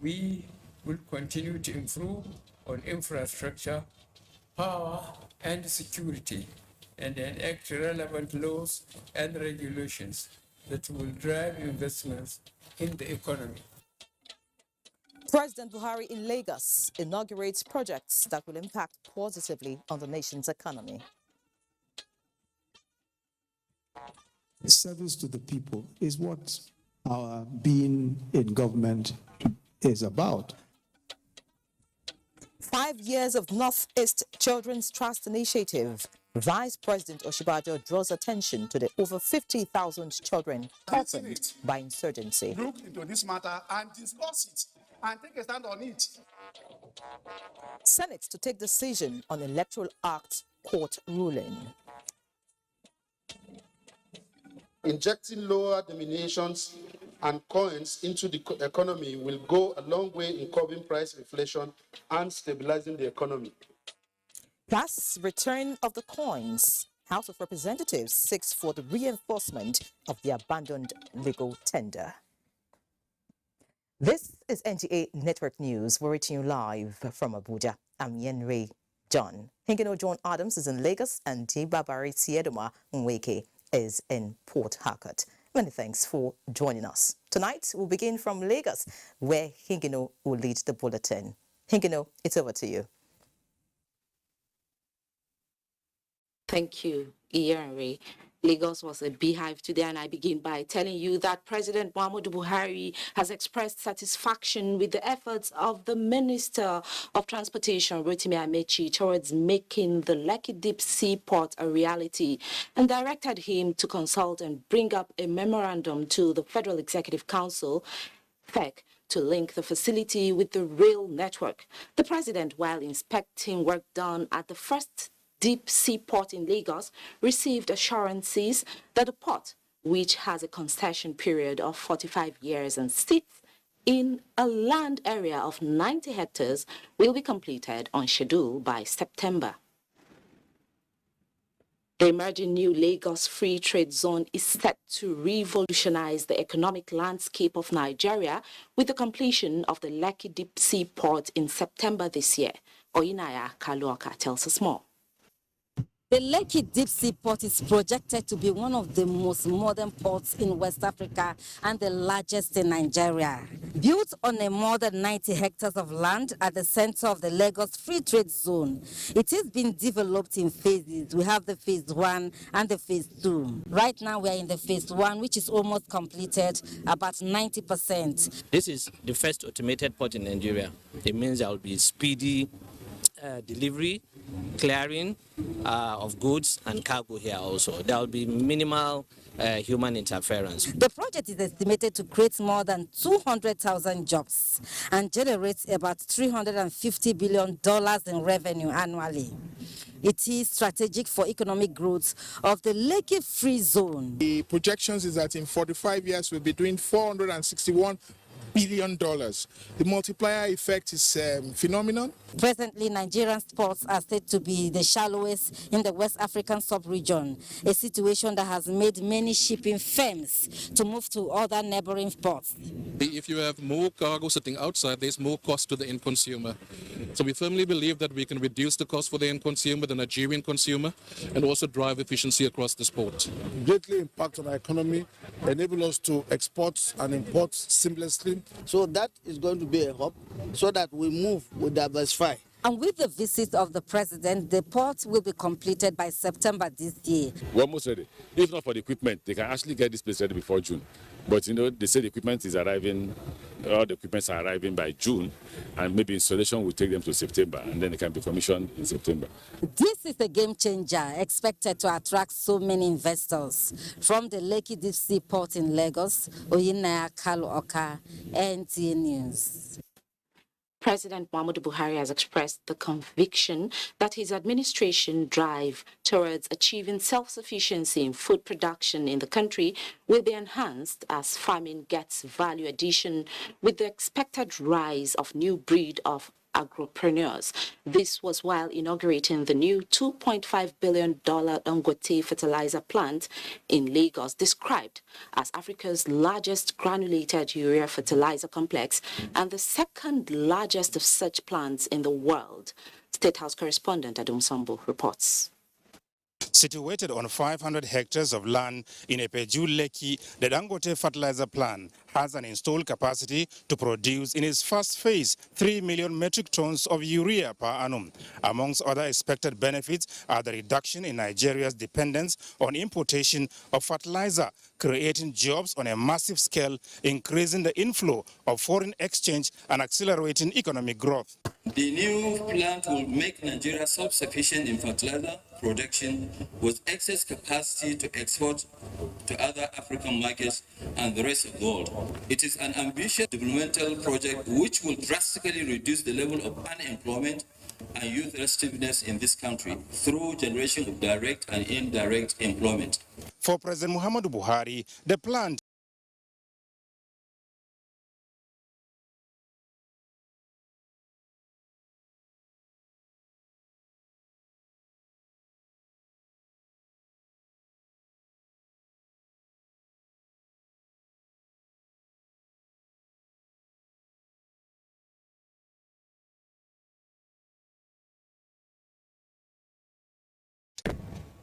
We will continue to improve on infrastructure, power, and security, and enact relevant laws and regulations that will drive investments in the economy. President Buhari in Lagos inaugurates projects that will impact positively on the nation's economy. Service to the people is what our being in government is about. 5 years of Northeast Children's Trust Initiative. Vice President Oshibajo draws attention to the over 50,000 children orphaned by insurgency. Look into this matter and discuss it and take a stand on it. Senate to take decision on Electoral Act court ruling. Injecting lower denominations and coins into the economy will go a long way in curbing price inflation and stabilizing the economy. Plus, return of the coins. House of Representatives seeks for the reinforcement of the abandoned legal tender. This is NTA Network News. We're reaching you live from Abuja. I'm Yenri John. Hingino John Adams is in Lagos and Dibabari Siedoma Nweke is in Port Harcourt. Many thanks for joining us. Tonight, we'll begin from Lagos, where Hingino will lead the bulletin. Hingino, it's over to you. Thank you, Iyanri. Lagos was a beehive today, and I begin by telling you that President Muhammadu Buhari has expressed satisfaction with the efforts of the Minister of Transportation, Rotimi Amechi, towards making the Lekki Deep Sea Port a reality, and directed him to consult and bring up a memorandum to the Federal Executive Council, FEC, to link the facility with the rail network. The President, while inspecting work done at the first deep sea port in Lagos, received assurances that the port, which has a concession period of 45 years and sits in a land area of 90 hectares, will be completed on schedule by September. The emerging new Lagos Free Trade Zone is set to revolutionize the economic landscape of Nigeria with the completion of the Lekki Deep Sea Port in September this year. Oyinaya Kaluoka tells us more. The Lekki Deep Sea Port is projected to be one of the most modern ports in West Africa and the largest in Nigeria. Built on a more than 90 hectares of land at the center of the Lagos Free Trade Zone, it is being developed in phases. We have the phase 1 and the phase 2. Right now we are in the phase 1, which is almost completed, about 90%. This is the first automated port in Nigeria. It means there will be speedy delivery, clearing of goods and cargo here also. There will be minimal human interference. The project is estimated to create more than 200,000 jobs and generate about $350 billion in revenue annually. It is strategic for economic growth of the Lekki Free Zone. The projections is that in 45 years we'll be doing $461 billion. The multiplier effect is phenomenal. Presently, Nigerian ports are said to be the shallowest in the West African sub-region, a situation that has made many shipping firms to move to other neighboring ports. If you have more cargo sitting outside, there's more cost to the end consumer. So we firmly believe that we can reduce the cost for the end consumer, the Nigerian consumer, and also drive efficiency across this port. Greatly impact on our economy, enable us to export and import seamlessly. So that is going to be a hub so that we move, we diversify. And with the visit of the president, the port will be completed by September this year. We're almost ready. If not for the equipment, they can actually get this place ready before June. But you know, they say the equipment is arriving, all the equipments are arriving by June, and maybe installation will take them to September, and then it can be commissioned in September. This is a game changer expected to attract so many investors. From the Lekki Deep Sea Port in Lagos, Oyinaya Kaluoka, NTA News. President Muhammadu Buhari has expressed the conviction that his administration drive towards achieving self-sufficiency in food production in the country will be enhanced as farming gets value addition with the expected rise of new breed of agropreneurs. This was while inaugurating the new $2.5 billion Dangote fertilizer plant in Lagos, described as Africa's largest granulated urea fertilizer complex and the second largest of such plants in the world. State House correspondent Adam Sambo reports. Situated on 500 hectares of land in Epeju Lekki, the Dangote fertilizer plant has an installed capacity to produce in its first phase 3 million metric tons of urea per annum. Amongst other expected benefits are the reduction in Nigeria's dependence on importation of fertilizer, creating jobs on a massive scale, increasing the inflow of foreign exchange and accelerating economic growth. The new plant will make Nigeria self-sufficient in fertilizer production with excess capacity to export to other African markets and the rest of the world. It is an ambitious developmental project which will drastically reduce the level of unemployment and youth restiveness in this country through generation of direct and indirect employment. For President Muhammadu Buhari, the plant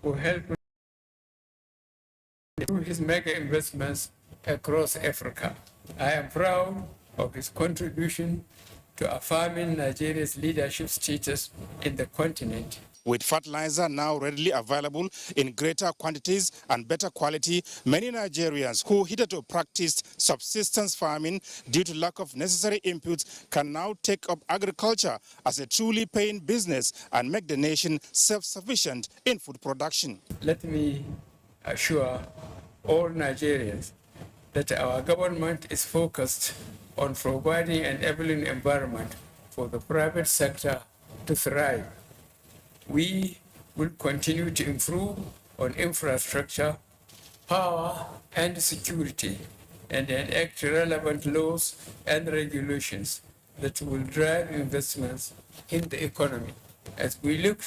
will help do his mega investments across Africa. I am proud of his contribution to affirming Nigeria's leadership status in the continent. With fertilizer now readily available in greater quantities and better quality, many Nigerians who hitherto practiced subsistence farming due to lack of necessary inputs can now take up agriculture as a truly paying business and make the nation self-sufficient in food production. Let me assure all Nigerians that our government is focused on providing an enabling environment for the private sector to thrive. We will continue to improve on infrastructure, power, and security, and enact relevant laws and regulations that will drive investments in the economy. As we look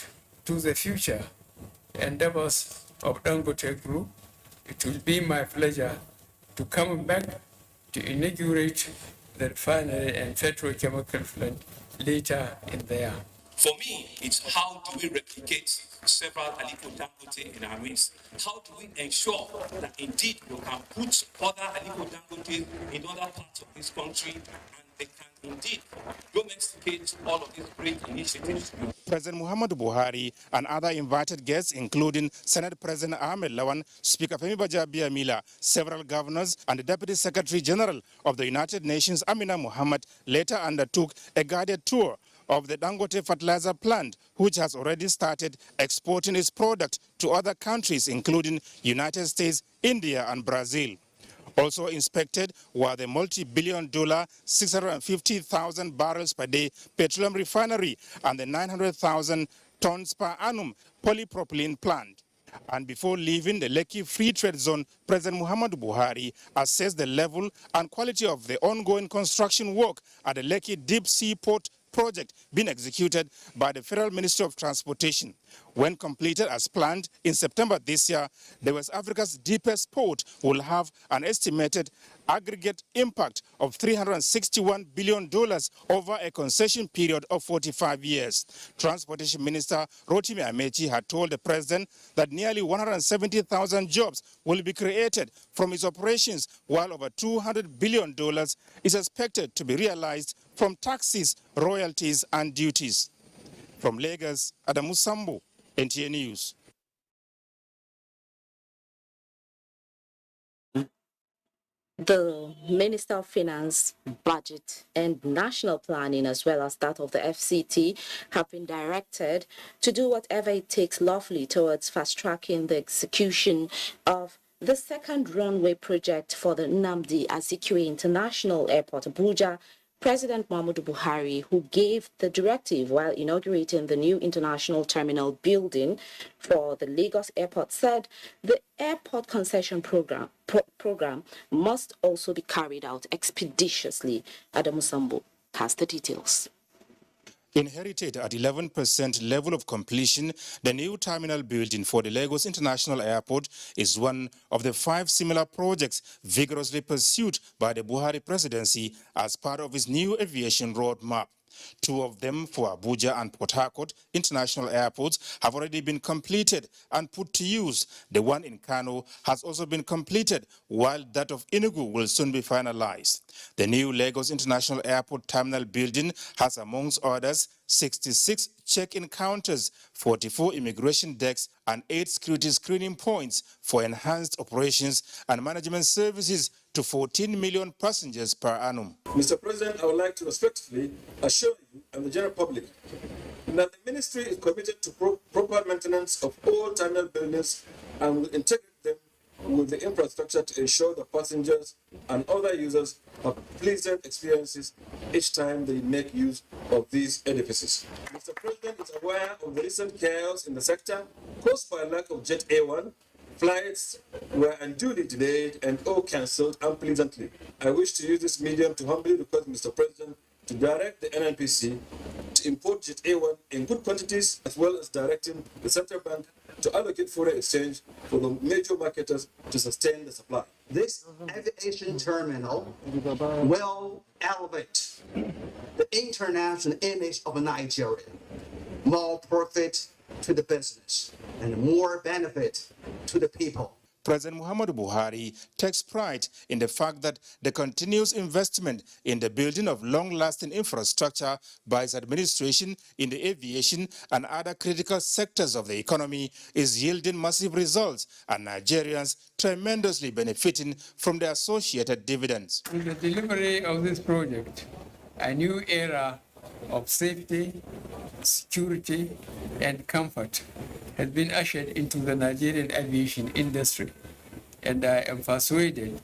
to the future endeavors of Dangote Group, it will be my pleasure to come back to inaugurate the refinery and petrochemical plant later in the year. For me, it's how do we replicate several Aliko Dangote in our midst? How do we ensure that indeed we can put other Aliko Dangote in other parts of this country and they can indeed domesticate all of these great initiatives? President Muhammadu Buhari and other invited guests, including Senate President Ahmed Lawan, Speaker Femi Bajabiamila, several governors, and the Deputy Secretary General of the United Nations, Amina Mohammed, later undertook a guided tour of the Dangote fertilizer plant, which has already started exporting its product to other countries, including United States, India, and Brazil. Also inspected were the multi-billion-dollar 650,000 barrels per day petroleum refinery and the 900,000 tons per annum polypropylene plant. And before leaving the Lekki Free Trade Zone, President Muhammadu Buhari assessed the level and quality of the ongoing construction work at the Lekki Deep Sea Port project being executed by the Federal Ministry of Transportation. When completed as planned in September this year, the West Africa's deepest port will have an estimated aggregate impact of $361 billion over a concession period of 45 years. Transportation Minister Rotimi Amechi had told the president that nearly 170,000 jobs will be created from its operations, while over $200 billion is expected to be realized from taxes, royalties, and duties. From Lagos, Adamu Sambo, NTA News. The Minister of Finance, Budget and National Planning, as well as that of the FCT, have been directed to do whatever it takes lawfully towards fast-tracking the execution of the second runway project for the Nnamdi Azikiwe International Airport, Abuja. President Muhammadu Buhari, who gave the directive while inaugurating the new international terminal building for the Lagos airport, said the airport concession program must also be carried out expeditiously. Adamu Sambo has the details. Inherited at 11% level of completion, the new terminal building for the Lagos International Airport is one of the 5 similar projects vigorously pursued by the Buhari presidency as part of its new aviation roadmap. 2 of them for Abuja and Port Harcourt international airports have already been completed and put to use. The one in Kano has also been completed, while that of Enugu will soon be finalized. The new Lagos International Airport terminal building has, amongst others, 66 check-in counters, 44 immigration decks, and 8 security screening points for enhanced operations and management services to 14 million passengers per annum. Mr. President, I would like to respectfully assure you and the general public that the ministry is committed to proper maintenance of all terminal buildings and will integrate them with the infrastructure to ensure that passengers and other users have pleasant experiences each time they make use of these edifices. Mr. President is aware of the recent chaos in the sector caused by lack of Jet A1. Flights were unduly delayed and all cancelled unpleasantly. I wish to use this medium to humbly request Mr. President to direct the NNPC to import Jet A1 in good quantities, as well as directing the central bank to allocate foreign exchange for the major marketers to sustain the supply. This aviation terminal will elevate the international image of Nigeria. More profit to the business and more benefit to the people. President Muhammadu Buhari takes pride in the fact that the continuous investment in the building of long-lasting infrastructure by his administration in the aviation and other critical sectors of the economy is yielding massive results, and Nigerians tremendously benefiting from the associated dividends. With the delivery of this project, a new era of safety, security, and comfort has been ushered into the Nigerian aviation industry, and I am persuaded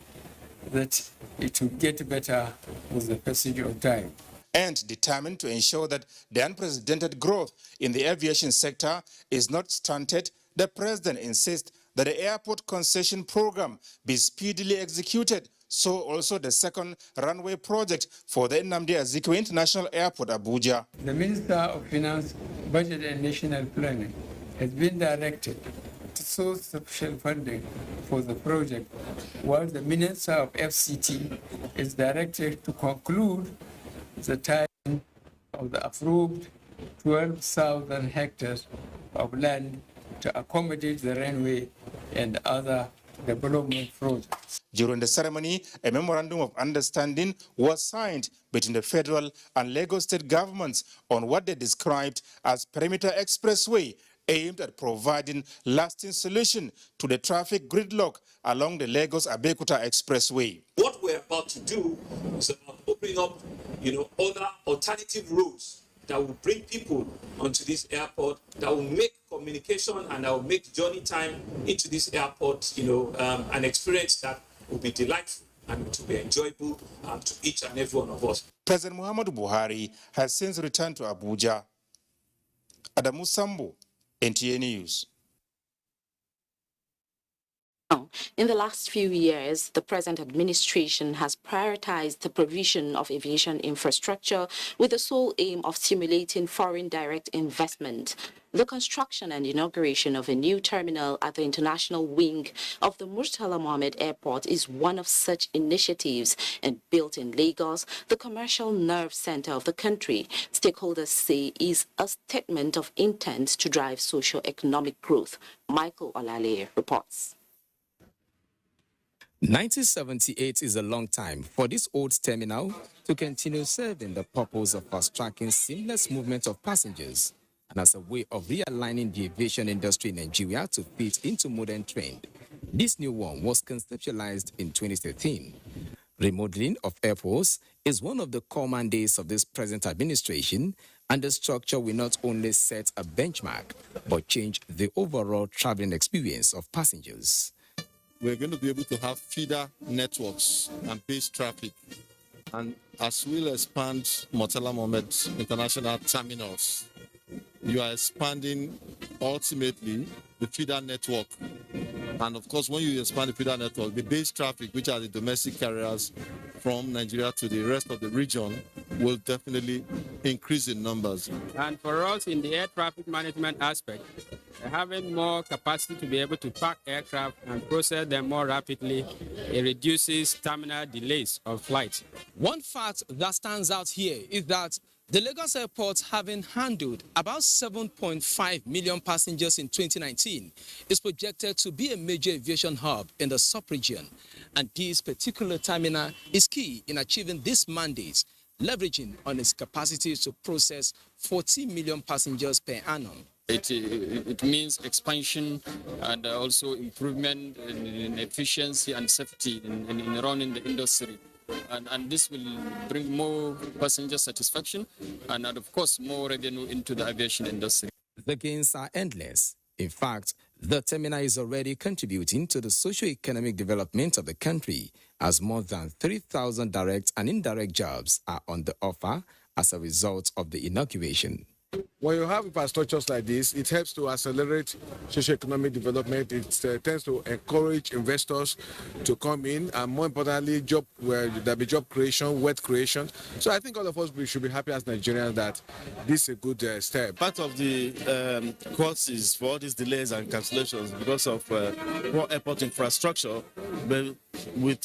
that it will get better with the passage of time. And determined to ensure that the unprecedented growth in the aviation sector is not stunted, the President insists that the airport concession program be speedily executed. So also the second runway project for the Nnamdi Azikiwe International Airport, Abuja. The Minister of Finance, Budget and National Planning has been directed to source sufficient funding for the project, while the Minister of FCT is directed to conclude the tying of the approved 12,000 hectares of land to accommodate the runway and other development projects. During the ceremony, a memorandum of understanding was signed between the federal and Lagos state governments on what they described as perimeter expressway, aimed at providing lasting solution to the traffic gridlock along the Lagos-Abeokuta expressway. What we're about to do is about opening up, other alternative routes that will bring people onto this airport, that will make communication and that will make journey time into this airport, an experience that will be delightful and to be enjoyable to each and every one of us. President Muhammadu Buhari has since returned to Abuja. Adamu Sambo, NTA News. In the last few years, the present administration has prioritized the provision of aviation infrastructure with the sole aim of stimulating foreign direct investment. The construction and inauguration of a new terminal at the international wing of the Murtala Mohammed Airport is one of such initiatives, and built in Lagos, the commercial nerve center of the country, stakeholders say is a statement of intent to drive socio-economic growth. Michael Olale reports. 1978 is a long time for this old terminal to continue serving the purpose of fast-tracking seamless movement of passengers and as a way of realigning the aviation industry in Nigeria to fit into modern trend. This new one was conceptualized in 2013. Remodeling of airports is one of the core mandates of this present administration, and the structure will not only set a benchmark, but change the overall traveling experience of passengers. We're going to be able to have feeder networks and base traffic. And as we'll expand Murtala Mohammed International Terminals, you are expanding ultimately the feeder network. And of course, when you expand the feeder network, the base traffic, which are the domestic carriers from Nigeria to the rest of the region, will definitely increase in numbers. And for us in the air traffic management aspect, having more capacity to be able to park aircraft and process them more rapidly, it reduces terminal delays of flights. One fact that stands out here is that the Lagos airport, having handled about 7.5 million passengers in 2019, is projected to be a major aviation hub in the sub-region. And this particular terminal is key in achieving this mandate, leveraging on its capacity to process 40 million passengers per annum. It means expansion and also improvement in efficiency and safety in running the industry. And this will bring more passenger satisfaction and of course more revenue into the aviation industry. The gains are endless. In fact, the terminal is already contributing to the socio-economic development of the country, as more than 3,000 direct and indirect jobs are on the offer as a result of the inauguration. When you have infrastructures like this, it helps to accelerate socio-economic development. It tends to encourage investors to come in, and more importantly, there'll be job creation, wealth creation. So I think all of us should be happy as Nigerians that this is a good step. Part of the causes for all these delays and cancellations because of poor airport infrastructure, but with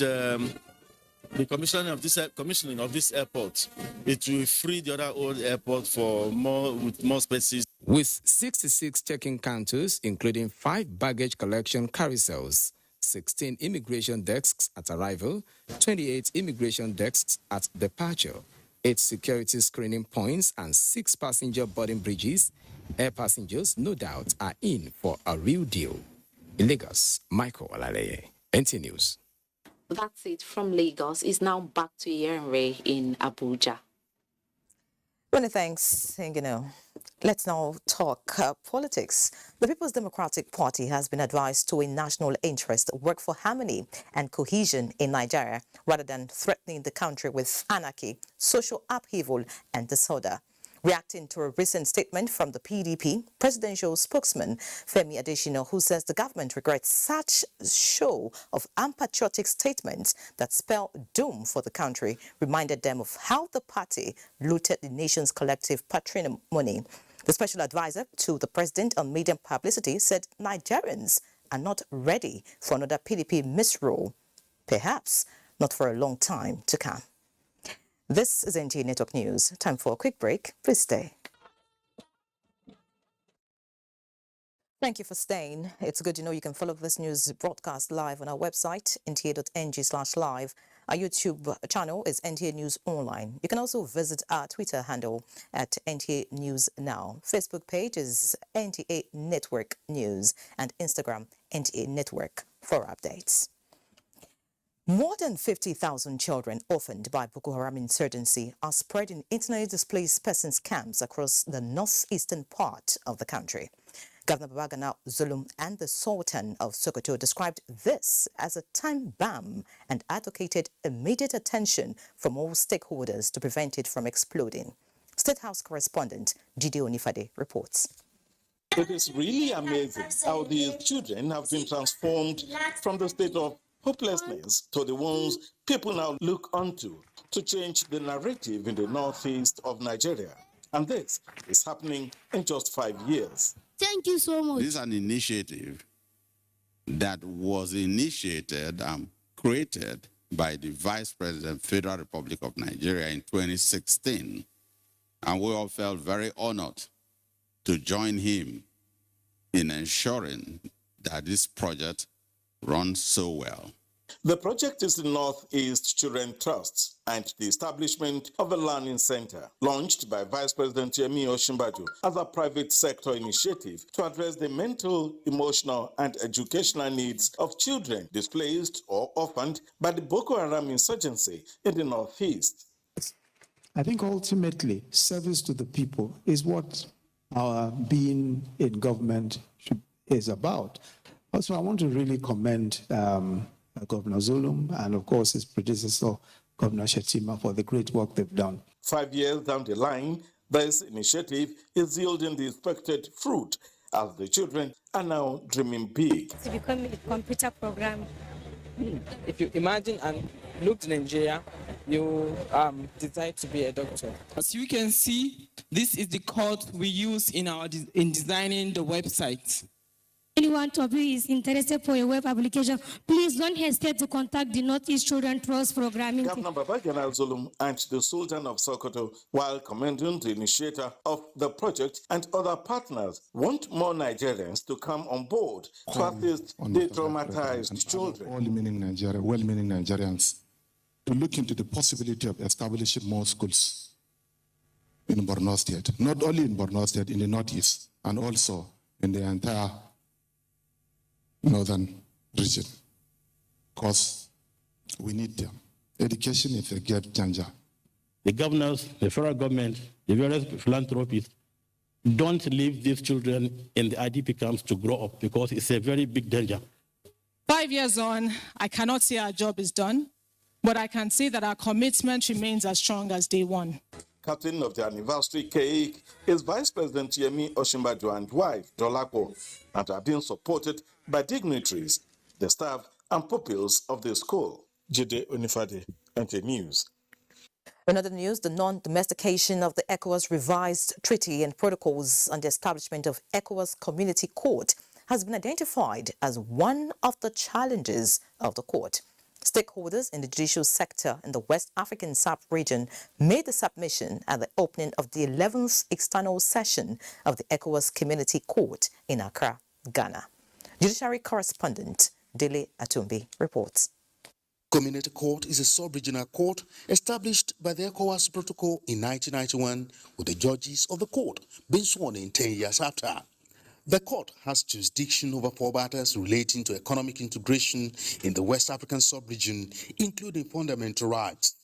the commissioning of this airport, it will free the other old airport with more spaces. With 66 check-in counters, including 5 baggage collection carousels, 16 immigration desks at arrival, 28 immigration desks at departure, 8 security screening points, and 6 passenger boarding bridges, air passengers, no doubt, are in for a real deal. In Lagos, Michael Olaleye, NTA News. That's it from Lagos. It's now back to Yenre in Abuja. Many thanks, let's now talk politics. The People's Democratic Party has been advised to, in national interest, work for harmony and cohesion in Nigeria rather than threatening the country with anarchy, social upheaval and disorder. Reacting to a recent statement from the PDP presidential spokesman, Femi Adesina, who says the government regrets such show of unpatriotic statements that spell doom for the country, reminded them of how the party looted the nation's collective patrimony. The special advisor to the president on media publicity said Nigerians are not ready for another PDP misrule, perhaps not for a long time to come. This is NTA Network News. Time for a quick break. Please stay. Thank you for staying. It's good to know you can follow this news broadcast live on our website, nta.ng/live. Our YouTube channel is NTA News Online. You can also visit our Twitter handle at NTA News Now. Facebook page is NTA Network News and Instagram NTA Network for updates. More than 50,000 children orphaned by Boko Haram insurgency are spread in internally displaced persons camps across the northeastern part of the country. Governor Babagana Zulum and the Sultan of Sokoto described this as a time bomb and advocated immediate attention from all stakeholders to prevent it from exploding. State House correspondent Jide Onifade reports. It is really amazing how these children have been transformed from the state of hopelessness to the ones people now look onto to change the narrative in the northeast of Nigeria. And this is happening in just 5 years. Thank you so much. This is an initiative that was initiated and created by the Vice President, Federal Republic of Nigeria in 2016. And we all felt very honored to join him in ensuring that this project runs so well. The project is the Northeast Children Trust and the establishment of a learning center, launched by Vice President Yemi Osinbajo as a private sector initiative to address the mental, emotional, and educational needs of children displaced or orphaned by the Boko Haram insurgency in the Northeast. I think ultimately, service to the people is what our being in government is about. Also, I want to really commend Governor Zulum and, of course, his predecessor, Governor Shetima, for the great work they've done. 5 years down the line, this initiative is yielding the expected fruit as the children are now dreaming big. To become a computer If you imagine and look to Nigeria, you decide to be a doctor. As you can see, this is the code we use in designing the website. Anyone of you is interested for a web application, please don't hesitate to contact the Northeast Children Trust Programming. Governor Babajana Zulum and the Sultan of Sokoto, while commending the initiator of the project and other partners, want more Nigerians to come on board to assist the traumatized children. Well-meaning Nigerians to look into the possibility of establishing more schools in Borno State, not only in Borno State, in the Northeast, and also in the entire northern region, because we need them. Education is a game changer. The governors, the federal government, the various philanthropists don't leave these children in the IDP camps to grow up, because it's a very big danger. 5 years on, I cannot say our job is done, but I can say that our commitment remains as strong as day one. Captain of the anniversary cake is Vice President Yemi Osinbajo and wife, Dolapo, and are being supported by dignitaries, the staff, and pupils of the school. Jide Onifade, NTA News. In other news, the non-domestication of the ECOWAS revised treaty and protocols on the establishment of ECOWAS Community Court has been identified as one of the challenges of the court. Stakeholders in the judicial sector in the West African sub-region made the submission at the opening of the 11th external session of the ECOWAS Community Court in Accra, Ghana. Judiciary correspondent Dele Atumbi reports. Community Court is a sub-regional court established by the ECOWAS Protocol in 1991, with the judges of the court being sworn in 10 years after. The court has jurisdiction over 4 matters relating to economic integration in the West African sub-region, including fundamental rights.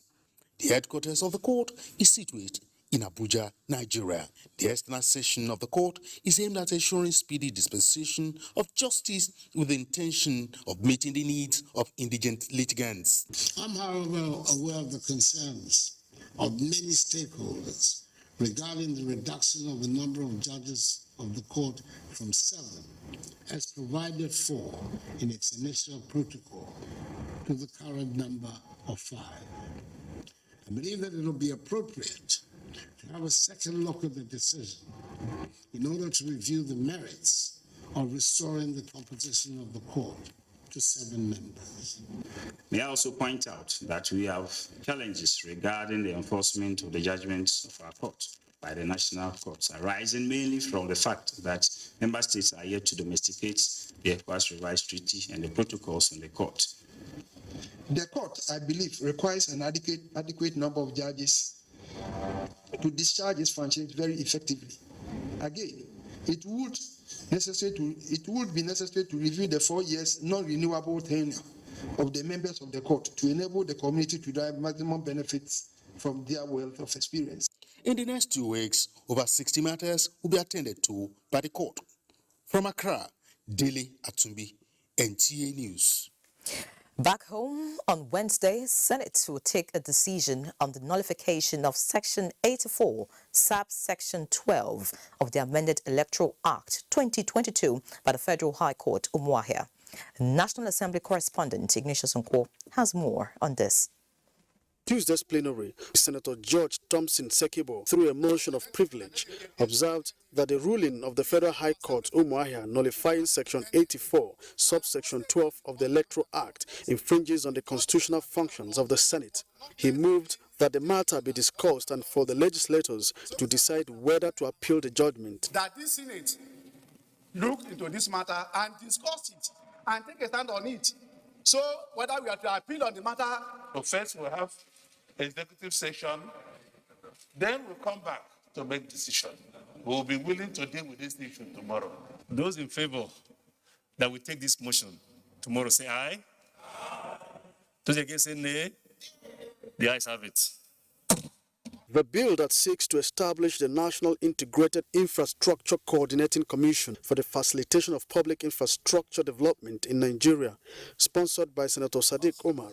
The headquarters of the court is situated in Abuja, Nigeria. The external session of the court is aimed at ensuring speedy dispensation of justice with the intention of meeting the needs of indigent litigants. I'm, however, aware of the concerns of many stakeholders regarding the reduction of the number of judges of the court from 7, as provided for in its initial protocol, to the current number of 5. I believe that it will be appropriate to have a second look at the decision in order to review the merits of restoring the composition of the court to 7 members. May I also point out that we have challenges regarding the enforcement of the judgments of our court by the national courts, arising mainly from the fact that member states are yet to domesticate the ECOWAS revised treaty and the protocols in the court. The court, I believe, requires an adequate number of judges to discharge its functions very effectively. Again, it would be necessary to review the 4 years non-renewable tenure of the members of the court to enable the community to derive maximum benefits from their wealth of experience. In the next 2 weeks, over 60 matters will be attended to by the court. From Accra, Dele Atumbi, NTA News. Back home on Wednesday, Senate will take a decision on the nullification of Section 84, subsection 12 of the amended Electoral Act 2022 by the Federal High Court, Umuahia. National Assembly correspondent Ignatius Nkwo has more on this. Tuesday's plenary, Senator George Thompson Sekibo, through a motion of privilege, observed that the ruling of the Federal High Court, Umuahia, nullifying Section 84, subsection 12 of the Electoral Act, infringes on the constitutional functions of the Senate. He moved that the matter be discussed and for the legislators to decide whether to appeal the judgment. That this Senate looked into this matter and discussed it and take a stand on it. So whether we have to appeal on the matter, so first we'll have executive session, then we'll come back to make decision. We'll be willing to deal with this issue tomorrow. Those in favor that we take this motion tomorrow say aye. Those against say nay. The ayes have it. The bill that seeks to establish the National Integrated Infrastructure Coordinating Commission for the facilitation of public infrastructure development in Nigeria, sponsored by Senator Sadiq Umar.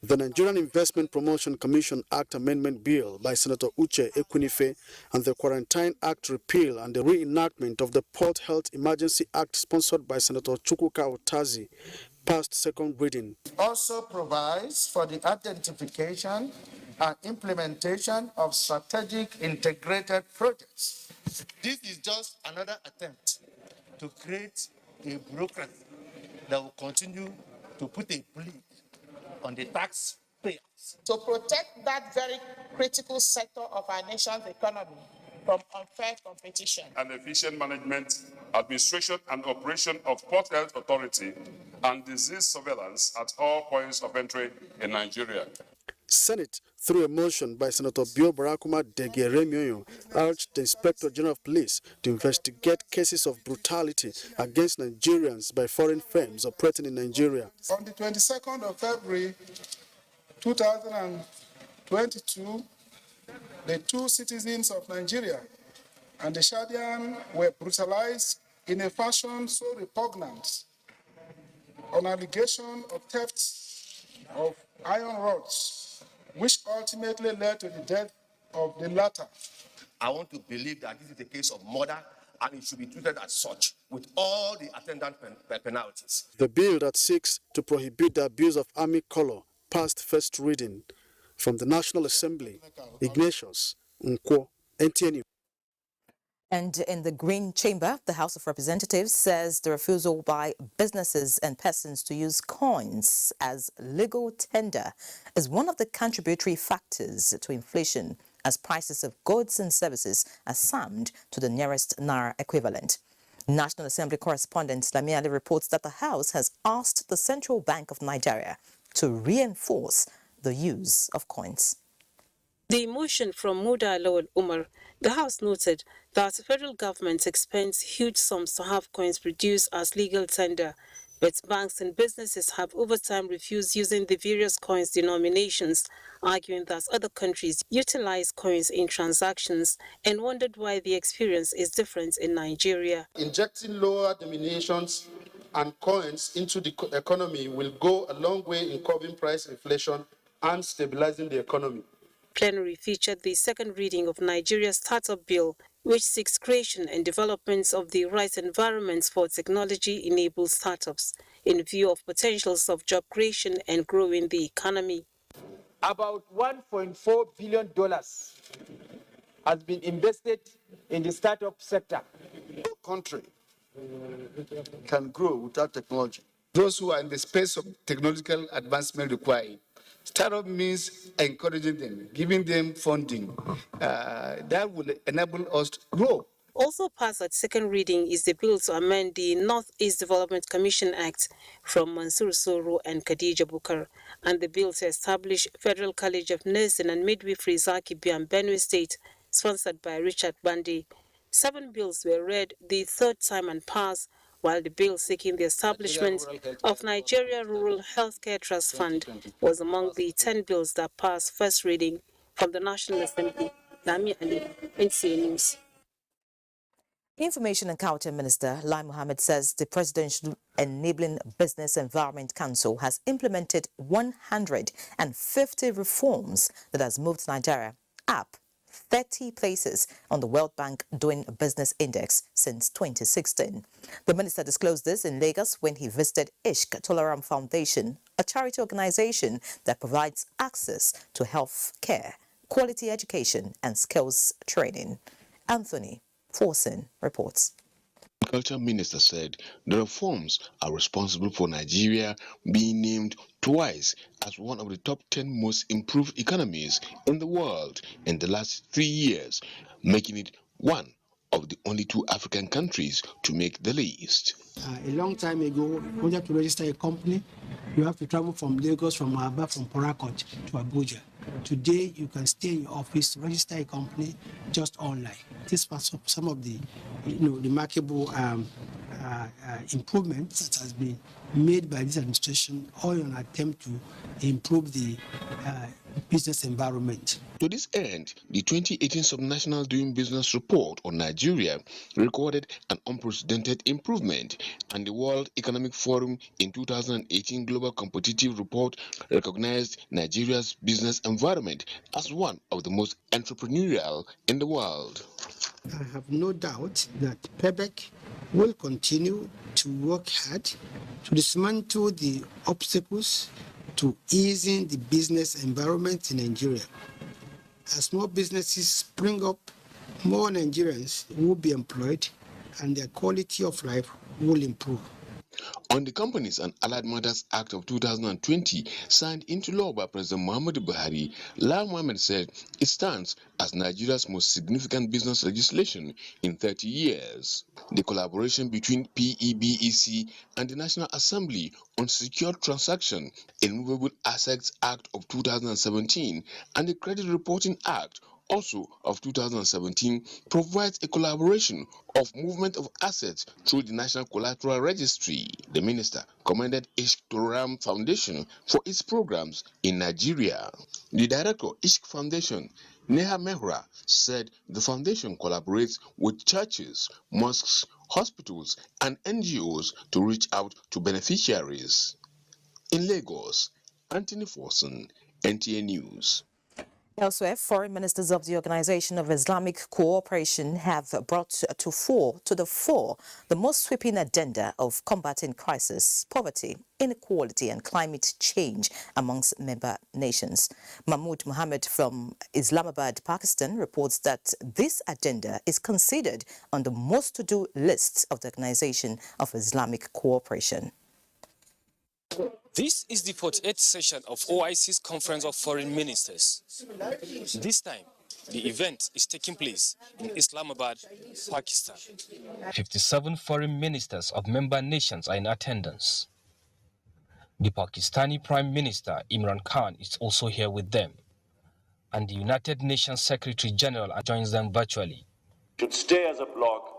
The Nigerian Investment Promotion Commission Act Amendment Bill by Senator Uche Ekwunife, and the Quarantine Act repeal and the reenactment of the Port Health Emergency Act sponsored by Senator Chukwuka Otazi passed second reading. Also provides for the identification and implementation of strategic integrated projects. This is just another attempt to create a bureaucracy that will continue to put a bleed on the taxpayers. To protect that very critical sector of our nation's economy from unfair competition. And efficient management, administration and operation of Port Health Authority and disease surveillance at all points of entry in Nigeria. Senate, through a motion by Senator Bio Barakuma Degeremioyo, urged the Inspector General of Police to investigate cases of brutality against Nigerians by foreign firms operating in Nigeria. On the 22nd of February 2022, the two citizens of Nigeria and the Shadian were brutalized in a fashion so repugnant on allegation of theft of iron rods, which ultimately led to the death of the latter. I want to believe that this is a case of murder and it should be treated as such with all the attendant penalties. The bill that seeks to prohibit the abuse of army color passed first reading. From the National Assembly, Ignatius Nkwo, NTA News. And in the Green Chamber, the House of Representatives says the refusal by businesses and persons to use coins as legal tender is one of the contributory factors to inflation, as prices of goods and services are summed to the nearest Naira equivalent. National Assembly correspondent Lamiali reports that the House has asked the Central Bank of Nigeria to reinforce the use of coins. The motion from Muda Lawal Umar, the House noted that the federal government expends huge sums to have coins produced as legal tender, but banks and businesses have over time refused using the various coins denominations, arguing that other countries utilize coins in transactions and wondered why the experience is different in Nigeria. Injecting lower denominations and coins into the economy will go a long way in curbing price inflation and stabilizing the economy. Plenary featured the second reading of Nigeria's Startup Bill, which seeks creation and development of the right environments for technology-enabled startups in view of potentials of job creation and growing the economy. About $1.4 billion has been invested in the startup sector. No country can grow without technology. Those who are in the space of technological advancement require startup means encouraging them, giving them funding. That will enable us to grow. Also passed at second reading is the bill to amend the Northeast Development Commission Act from Mansour Soro and Khadija Bukar, and the bill to establish Federal College of Nursing and Midwifery Zaki Biam Benue State, sponsored by Richard Bandi. 7 bills were read the third time and passed, while the bill seeking the establishment of Nigeria Rural Healthcare Trust Fund was among the 10 bills that passed first reading. From the National Assembly, Dami Ali, NTA News. Information and Culture Minister Lai Mohammed says the Presidential Enabling Business Environment Council has implemented 150 reforms that has moved Nigeria up 30 places on the World Bank Doing Business Index since 2016. The minister disclosed this in Lagos when he visited Ishq Tolaram Foundation, a charity organization that provides access to health care, quality education and skills training. Anthony Forson reports. The Culture Minister said the reforms are responsible for Nigeria being named twice as one of the top 10 most improved economies in the world in the last 3 years, making it one of the only 2 African countries to make the list. A long time ago, in order to register a company, you have to travel from Lagos, from Aba, from Port Harcourt to Abuja. Today, you can stay in your office, register a company just online. This was some of the remarkable improvements that has been made by this administration, all in an attempt to improve the business environment. To this end, the 2018 Subnational Doing Business Report on Nigeria recorded an unprecedented improvement, and the World Economic Forum in 2018 Global Competitive Report recognized Nigeria's business environment as one of the most entrepreneurial in the world. I have no doubt that PEBEC will continue to work hard to dismantle the obstacles to easing the business environment in Nigeria. As more businesses spring up, more Nigerians will be employed and their quality of life will improve. On the Companies and Allied Matters Act of 2020, signed into law by President Muhammadu Buhari, Lai Mohammed said it stands as Nigeria's most significant business legislation in 30 years. The collaboration between PEBEC and the National Assembly on Secured Transaction in Movable Assets Act of 2017 and the Credit Reporting Act also of 2017 provides a collaboration of movement of assets through the National Collateral Registry. The minister commended Ishq Touram Foundation for its programs in Nigeria. The director of Ishq Foundation, Neha Mehra, said the foundation collaborates with churches, mosques, hospitals, and NGOs to reach out to beneficiaries. In Lagos, Anthony Forson, NTA News. Elsewhere, foreign ministers of the Organization of Islamic Cooperation have brought to the fore the most sweeping agenda of combating crisis, poverty, inequality and climate change amongst member nations. Mahmood Mohammed from Islamabad, Pakistan, reports that this agenda is considered on the most to-do list of the Organization of Islamic Cooperation. This is the 48th session of OIC's Conference of Foreign Ministers. This time, the event is taking place in Islamabad, Pakistan. 57 foreign ministers of member nations are in attendance. The Pakistani Prime Minister Imran Khan is also here with them, and the United Nations Secretary General joins them virtually. Should stay as a bloc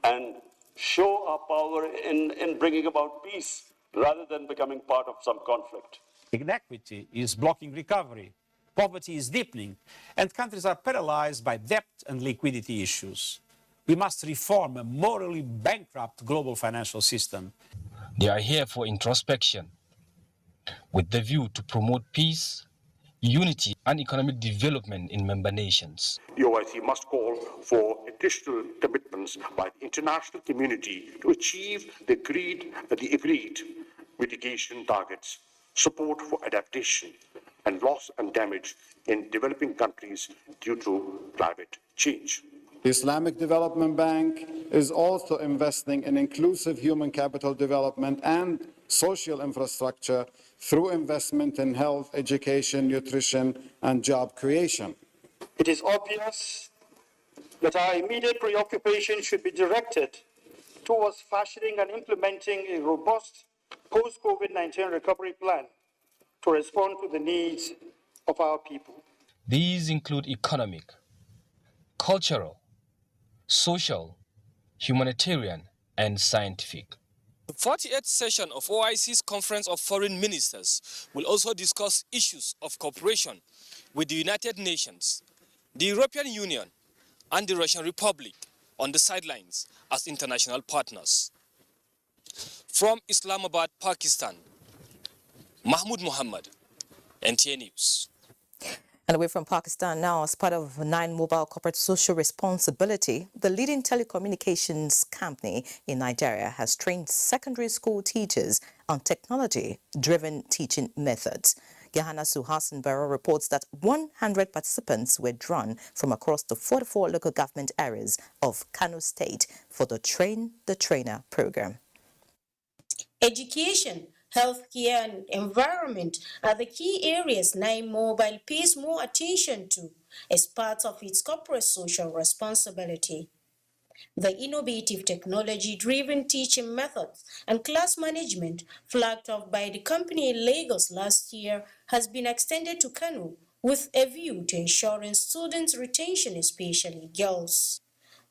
and show our power in bringing about peace, rather than becoming part of some conflict. Inequity is blocking recovery, poverty is deepening, and countries are paralyzed by debt and liquidity issues. We must reform a morally bankrupt global financial system. They are here for introspection, with the view to promote peace, unity, and economic development in member nations. The OIC must call for additional commitments by the international community to achieve the agreed mitigation targets, support for adaptation, and loss and damage in developing countries due to climate change. The Islamic Development Bank is also investing in inclusive human capital development and social infrastructure through investment in health, education, nutrition, and job creation. It is obvious that our immediate preoccupation should be directed towards fashioning and implementing a robust post-COVID-19 recovery plan to respond to the needs of our people. These include economic, cultural, social, humanitarian, and scientific. The 48th session of OIC's Conference of Foreign Ministers will also discuss issues of cooperation with the United Nations, the European Union, and the Russian Republic on the sidelines as international partners. From Islamabad, Pakistan, Mahmood Mohammed, NTA News. And away from Pakistan now, as part of 9 Mobile Corporate Social Responsibility, the leading telecommunications company in Nigeria has trained secondary school teachers on technology-driven teaching methods. Gahana Suhasan Barrow reports that 100 participants were drawn from across the 44 local government areas of Kano State for the Train the Trainer program. Education, healthcare and environment are the key areas 9 Mobile pays more attention to as part of its corporate social responsibility. The innovative technology-driven teaching methods and class management flagged off by the company in Lagos last year has been extended to Kano with a view to ensuring students' retention, especially girls.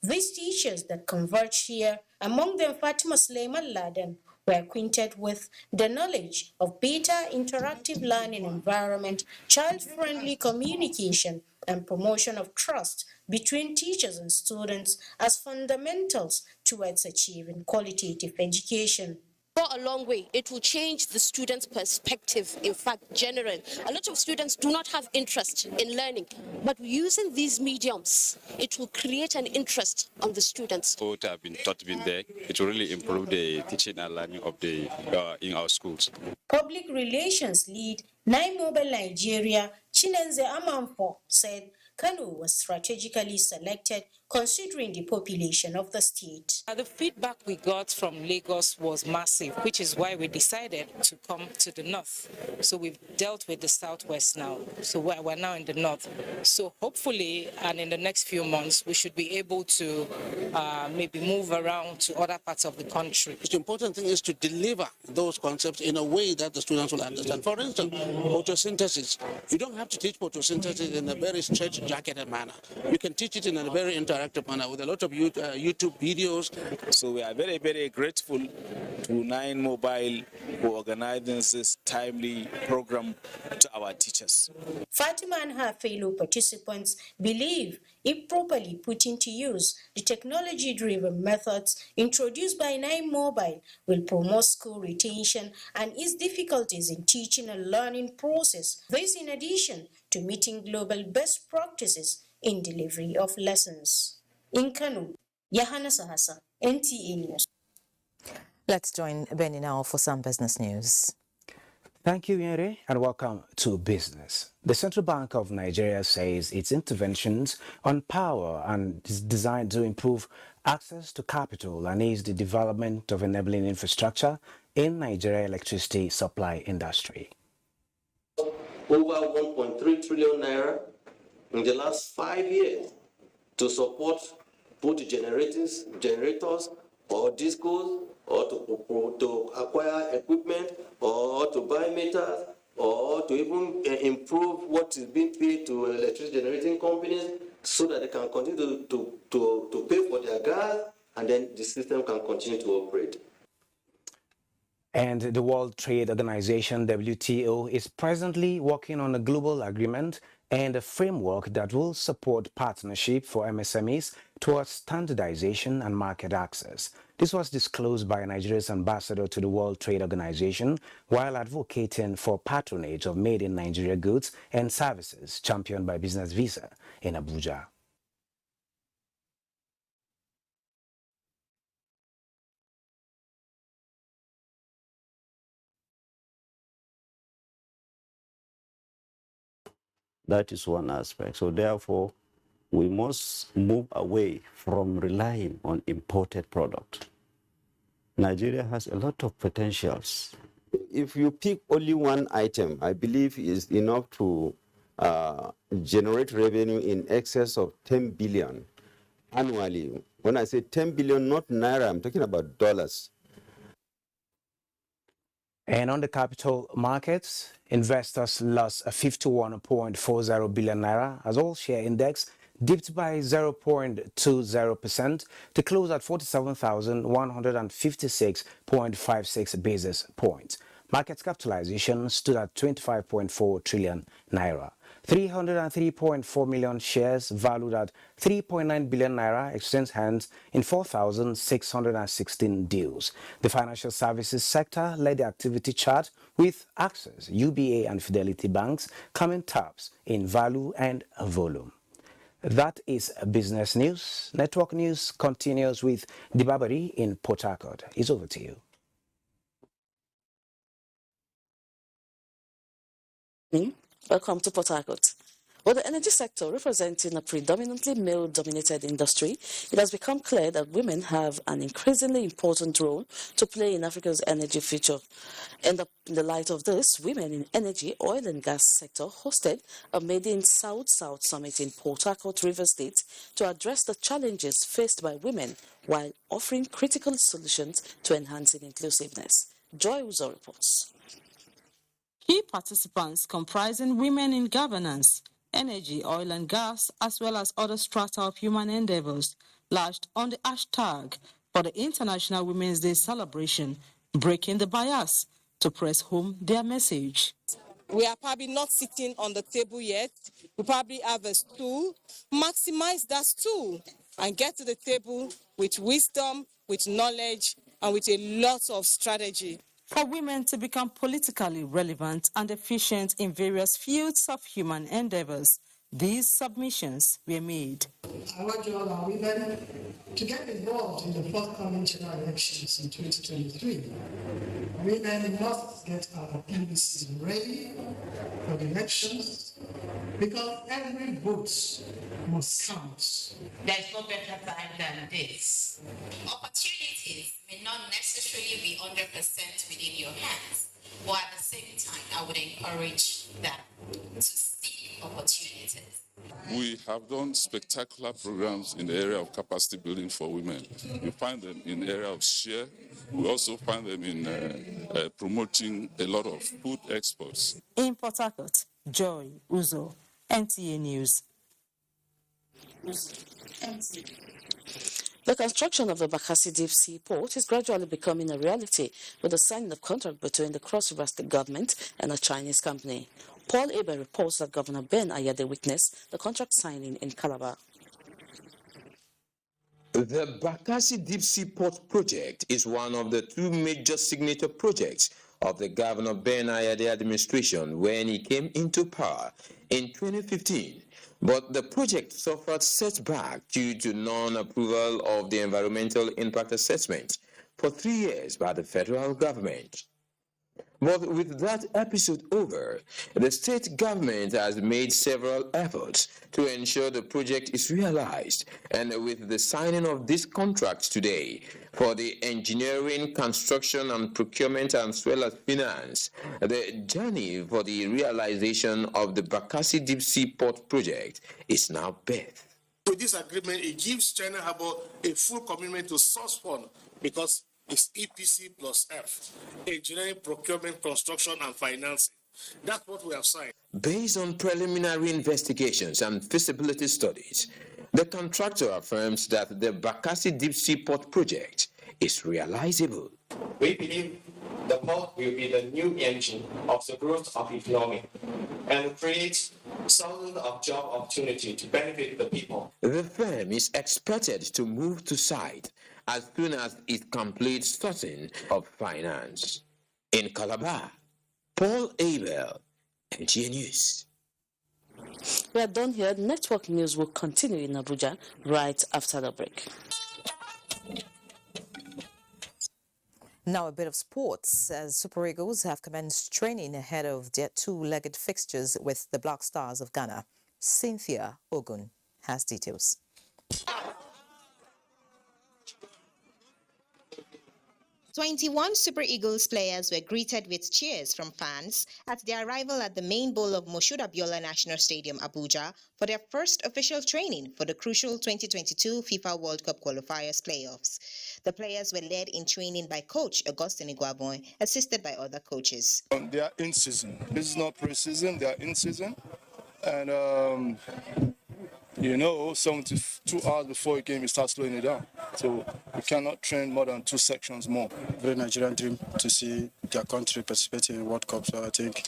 These teachers that converge here, among them Fatima Suleiman Laden, were acquainted with the knowledge of better interactive learning environment, child-friendly communication, and promotion of trust between teachers and students as fundamentals towards achieving qualitative education. go a long way. It will change the student's perspective, in fact, generally. A lot of students do not have interest in learning, but using these mediums, it will create an interest on the students. What have been taught there, it will really improve the teaching and learning of the in our schools. Public Relations Lead, Nine Mobile Nigeria, Chinenze Amanfo, said Kano was strategically selected considering the population of the state. The feedback we got from Lagos was massive, which is why we decided to come to the north. So we've dealt with the southwest now. So we're now in the north. So hopefully, and in the next few months, we should be able to maybe move around to other parts of the country. The important thing is to deliver those concepts in a way that the students will understand. For instance, photosynthesis. You don't have to teach photosynthesis in a very straight-jacketed manner. You can teach it in a very interactive manner with a lot of YouTube videos. So we are very, very grateful to Nine Mobile for organizing this timely program to our teachers. Fatima and her fellow participants believe if properly put into use, the technology-driven methods introduced by Nine Mobile will promote school retention and ease difficulties in teaching and learning process. This in addition to meeting global best practices in delivery of lessons. In Kano, Yahana Sahasa, NTA News. Let's join Benny now for some business news. Thank you, Yere, and welcome to Business. The Central Bank of Nigeria says its interventions on power and is designed to improve access to capital and ease the development of enabling infrastructure in Nigeria's electricity supply industry. Over 1.3 trillion naira in the last 5 years to support both generators or discos, or to acquire equipment, or to buy meters, or to even improve what is being paid to electricity generating companies so that they can continue to pay for their gas, and then the system can continue to operate. And the World Trade Organization, WTO, is presently working on a global agreement and a framework that will support partnership for MSMEs towards standardization and market access. This was disclosed by Nigeria's ambassador to the World Trade Organization while advocating for patronage of made in Nigeria goods and services championed by Business Visa in Abuja. That is one aspect. So therefore, we must move away from relying on imported product. Nigeria has a lot of potentials. If you pick only one item, I believe is enough to generate revenue in excess of 10 billion annually. When I say 10 billion, not naira, I'm talking about dollars. And on the capital markets, investors lost 51.40 billion naira as all share index dipped by 0.20% to close at 47,156.56 basis points. Market capitalization stood at 25.4 trillion naira. 303.4 million shares valued at 3.9 billion naira exchanged hands in 4,616 deals. The financial services sector led the activity chart with Access, UBA and Fidelity Banks coming tops in value and volume. That is business news. Network news continues with Dibabari in Port Harcourt. It's over to you. Welcome to Port Harcourt. Well, the energy sector representing a predominantly male-dominated industry, it has become clear that women have an increasingly important role to play in Africa's energy future. In the light of this, women in energy, oil and gas sector hosted a Made in South-South summit in Port Harcourt, Rivers State to address the challenges faced by women while offering critical solutions to enhancing inclusiveness. Joy Uzo reports. Key participants comprising women in governance, energy, oil and gas, as well as other strata of human endeavors, lashed on the hashtag for the International Women's Day celebration, breaking the bias to press home their message. We are probably not sitting on the table yet. We probably have a stool. Maximize that stool and get to the table with wisdom, with knowledge, and with a lot of strategy. For women to become politically relevant and efficient in various fields of human endeavors, these submissions were made. I want all our women to get involved in the forthcoming general elections in 2023. Women must get our candidacies ready for the elections because every vote must count. There's no better time than this. Opportunities may not necessarily be 100% within your hands, but at the same time, I would encourage them to seek opportunities. We have done spectacular programs in the area of capacity building for women. We find them in the area of share. We also find them in promoting a lot of food exports. In Port Harcourt, Joy Uzo, NTA News. The construction of the Bakassi Deep Sea Port is gradually becoming a reality with the signing of contract between the Cross River State government and a Chinese company. Paul Abel reports that Governor Ben Ayade witnessed the contract signing in Calabar. The Bakassi Deep Sea Port project is one of the two major signature projects of the Governor Ben Ayade administration when he came into power in 2015. But the project suffered setback due to non-approval of the environmental impact assessment for 3 years by the federal government. But with that episode over, the state government has made several efforts to ensure the project is realized, and with the signing of this contract today for the engineering, construction and procurement as well as finance, the journey for the realization of the Bakassi Deep Sea Port project is now birthed. With this agreement, it gives China Harbour a full commitment to source fund because it's EPC plus F, engineering, procurement, construction, and financing. That's what we have signed. Based on preliminary investigations and feasibility studies, the contractor affirms that the Bakassi Deep Sea Port project is realizable. We believe the port will be the new engine of the growth of economy and create thousands of job opportunities to benefit the people. The firm is expected to move to site as soon as it completes sourcing of finance. In Calabar, Paul Abel, NTA News. We are done here. Network News will continue in Abuja right after the break. Now a bit of sports, as Super Eagles have commenced training ahead of their two-legged fixtures with the Black Stars of Ghana. Cynthia Ogun has details. 21 Super Eagles players were greeted with cheers from fans at their arrival at the main bowl of Moshood Abiola National Stadium, Abuja, for their first official training for the crucial 2022 FIFA World Cup qualifiers playoffs. The players were led in training by coach Augustine Iguabon, assisted by other coaches. They are in season. This is not pre-season, they are in season. And 72 hours before a game, you start slowing it down. So we cannot train more than 2 sections more. Very Nigerian dream to see their country participating in World Cup. So I think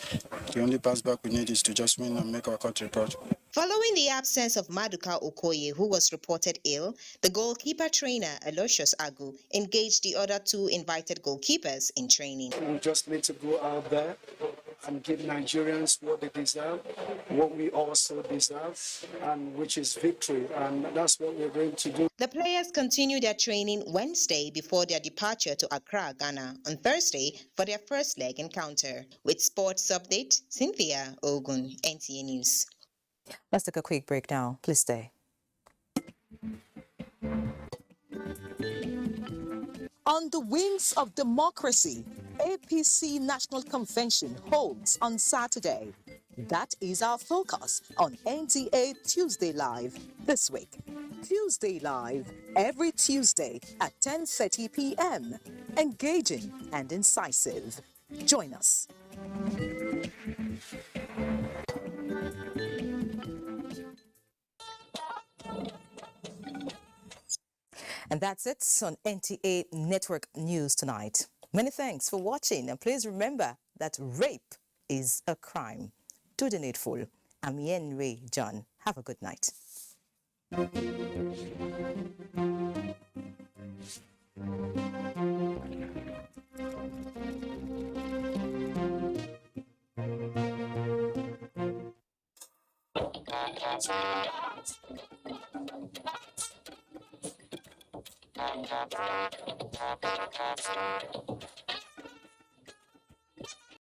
the only pass back we need is to just win and make our country proud. Following the absence of Maduka Okoye, who was reported ill, the goalkeeper trainer Aloysius Agu engaged the other 2 invited goalkeepers in training. We just need to go out there and give Nigerians what they deserve, what we also deserve, and which is victory. And that's what we're going to do. The players continue their training Wednesday before their departure to Accra, Ghana, on Thursday for their first leg encounter. With Sports Update, Cynthia Ogun, NTA News. Let's take a quick break now. Please stay. On the wings of democracy, APC National Convention holds on Saturday. That is our focus on NTA Tuesday Live this week. Tuesday Live, every Tuesday at 10:30 p.m. Engaging and incisive. Join us. And that's it on NTA Network News tonight. Many thanks for watching, and please remember that rape is a crime. Do the needful. I'm Yen John. Have a good night.